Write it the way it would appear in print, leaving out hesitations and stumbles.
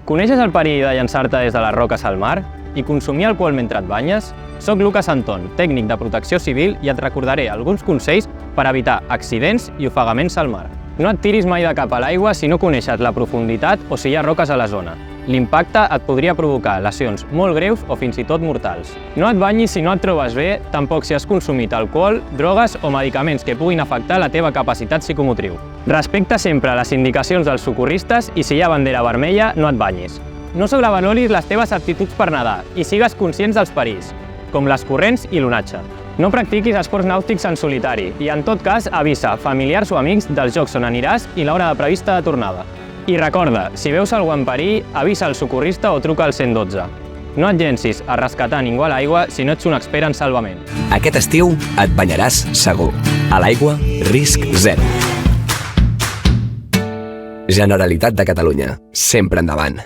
Coneixes el perill de llançar-te des de les roques al mar i consumir alcohol mentre et banyes? Soc Lucas Anton, tècnic de protecció civil, i et recordaré alguns consells per evitar accidents i ofegaments al mar. No et tiris mai de cap a l'aigua si no coneixes la profunditat o si hi ha roques a la zona. L'impacte et podria provocar lesions molt greus o fins i tot mortals. No et banyis si no et trobes bé, tampoc si has consumit alcohol, drogues o medicaments que puguin afectar la teva capacitat psicomotriu. Respecta sempre les indicacions dels socorristes i si hi ha bandera vermella, no et banyis. No sobrevaloris les teves aptituds per nedar i sigues conscients dels perills, com les corrents i l'onatge. No practiquis esports nàutics en solitari i, en tot cas, avisa familiars o amics dels llocs on aniràs i l'hora prevista de tornada. I recorda, si veus algú en perill, avisa el socorrista o truca al 112. No et llencis a rescatar ningú a l'aigua si no ets un expert en salvament. Aquest estiu et banyaràs segur. A l'aigua, risc zero. Generalitat de Catalunya. Sempre endavant.